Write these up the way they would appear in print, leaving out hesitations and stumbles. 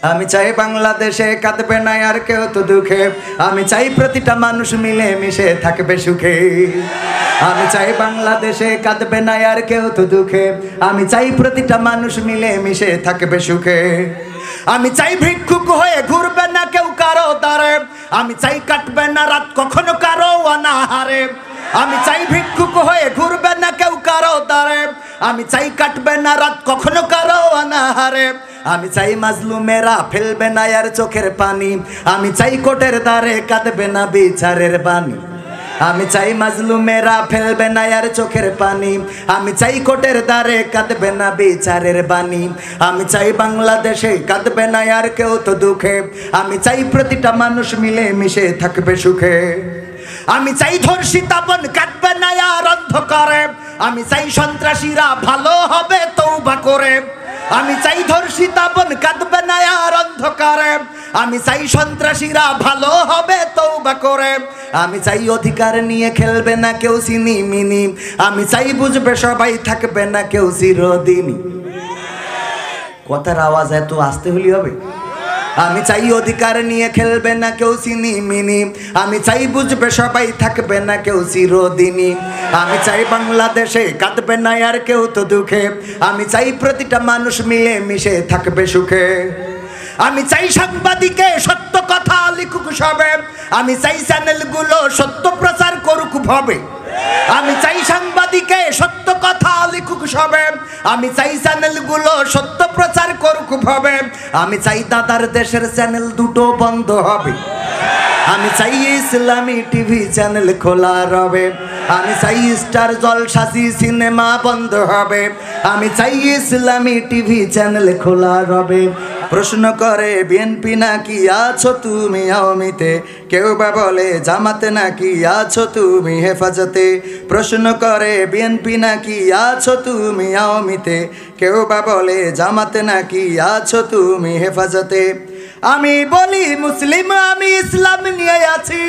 আমি চাই বাংলাদেশে কাঁদবে না আর কেউ তো দুঃখে, আমি চাই প্রতিটা মানুষ মিলে মিশে থাকবে সুখে। আমি চাই বাংলাদেশে কাঁদবে না আর কেউ তো দুঃখে, আমি চাই প্রতিটা মানুষ মিলে মিশে থাকবে সুখে। আমি চাই ভিক্ষুক হয়ে ঘুরবে না কেউ কারো দ্বারে, আমি চাই কাটবে না রাত কখনো কারো অনাহারে। আমি চাই ভিক্ষুক হয়ে ঘুরবে না কেউ কারো দ্বারে, আমি চাই কাটবে না রাত কখনো কারো অনাহারে। আমি চাই মাজলুমেরা ফেলবে না আর চোখের পানি, আমি চাই কোটের দ্বারে কাঁদবে না বিচারের বাণী। আমি চাই মাজলুমেরা ফেলবে না আর চোখের পানি, আমি চাই কোটের দ্বারে কাঁদবে না বিচারের বাণী। আমি চাই বাংলাদেশে কাঁদবে না আর কেউ তো দুঃখে, আমি চাই প্রতিটা মানুষ মিলে মিশে থাকবে সুখে। আমি চাই ধর্ষিতা বোন কাটবে না আর অন্ধকারে, আমি চাই সন্ত্রাসীরা ভালো হবে তওবা করে। আমি চাই ধর্ষিতা বোন কাঁদবে না আর অন্ধকারে, আমি চাই সন্ত্রাসীরা ভালো হবে তওবা করে। আমি চাই অধিকার নিয়ে খেলবে না কেউ সিনিমিনি, আমি চাই বুঝবে সবাই থাকবে না কেউ চিরদিনই। কথার আওয়াজ এত আসতে হলি হবে? আমি চাই অধিকার নিয়ে খেলবে না কেউ সিনিমিনি, আমি চাই বুঝবে সবাই থাকবে না কেউ চিরদিনই। আমি চাই বাংলাদেশে কাঁদবে না আর কেউ তো দুঃখে, আমি চাই প্রতিটা মানুষ মিলে মিশে থাকবে সুখে। আমি চাই সাংবাদিকে সত্য কথা লিখুক সবে, আমি চাই চ্যানেলগুলো সত্য প্রচার করুক ভবে। আমি চাই সাংবাদিকে সত্য কথা লিখুক সবে, আমি চাই চ্যানেলগুলো সত্য প্রচার করুক ভবে। আমি চাই দাদার দেশের চ্যানেল দুটো বন্ধ হবে, আমি চাই ইসলামী টিভি চ্যানেল খোলা রবে। আমি চাই স্টার জলসাজি সিনেমা বন্ধ হবে, আমি চাই ইসলামী টিভি চ্যানেল খোলা রবে। প্রশ্ন করে বিএনপি নাকি আছো তুমি আওয়ামীতে, কেউ বা বলে জামাতে নাকি আছো তুমি হেফাজতে। প্রশ্ন করে বিএনপি নাকি আছো তুমি আওয়ামীতে, কেউ বা বলে জামাতে নাকি আছো তুমি হেফাজতে। আমি বলি মুসলিম আমি ইসলাম নিয়ে আছি,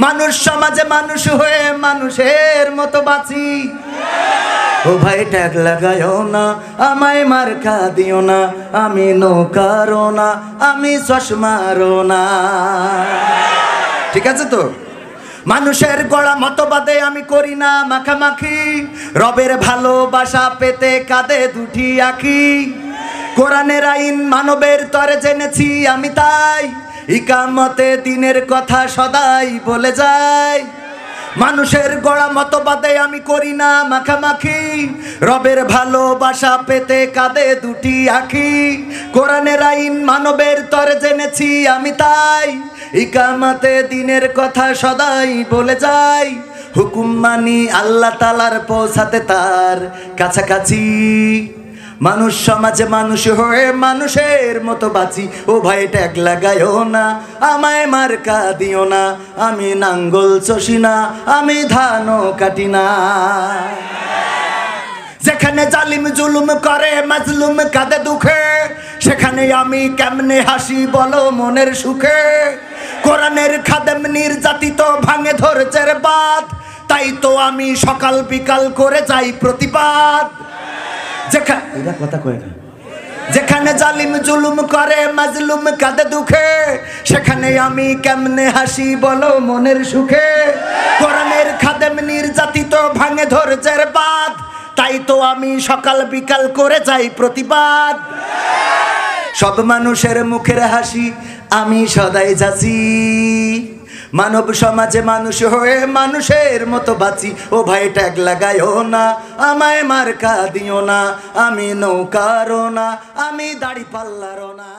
মানুষ সমাজে মানুষ হয়ে মানুষের মতো বাঁচি। ও ভাই ট্যাগ লাগায়ও না, আমায় মার্কা দিও না, আমি নৌকারও না, আমি চশমারও না। ঠিক আছে তো? মানুষের গড়া মতবাদে আমি করি না মাখামাখি, রবের ভালোবাসা পেতে কাঁদে দুটি আঁখি। কোরআনের আইন মানবের তরে জেনেছি আমি, তাই ইকামতে দিনের কথা সদাই বলে যাই। মানুষের গড়া মতবাদে আমি করি না মাখামাখি, রবের ভালোবাসা পেতে কাঁদে দুটি আঁখি। কোরআনের আইন মানবের তরে জেনেছি আমি, তাই ইকামতে দিনের কথা সদাই বলে যাই। হুকুম মানি আল্লাহ তাআলার পৌঁছাতে তার কাছাকাছি, মানুষ সমাজে মানুষ হয়ে মানুষের মতো বাঁচি। ও ভাই ট্যাগ লাগায়ও না, আমায় মার্কা দিও না, আমি নাঙ্গল চষি না, আমি ধানও কাটি না। যেখানে জালিম জুলুম করে মাজলুম কাঁদে দুঃখে, সেখানে আমি কেমনে হাসি বলো মনের সুখে। কোরআনের খাদেম নির্যাতিত ভাঙে ধৈর্যের বাঁধ, তাই তো আমি সকাল বিকাল করে যাই প্রতিবাদ। যেখানে জালিম জুলুম করে মাজলুম কাঁদে দুঃখে, সেখানে আমি কেমনে হাসি বলো মনের সুখে। কোরআনের খাদেম নির্যাতিত ভাঙে ধৈর্যের বাঁধ, তাই তো আমি সকাল বিকাল করে যাই প্রতিবাদ। সব মানুষের মুখের হাসি আমি সদাই যাচ্ছি, মানব সমাজে মানুষ হয়ে মানুষের মতো বাঁচি। ও ভাই ট্যাগ লাগায়ও না, আমায় মার্কা দিও না, আমি নৌকারও না, আমি দাড়ি পাল্লারও না।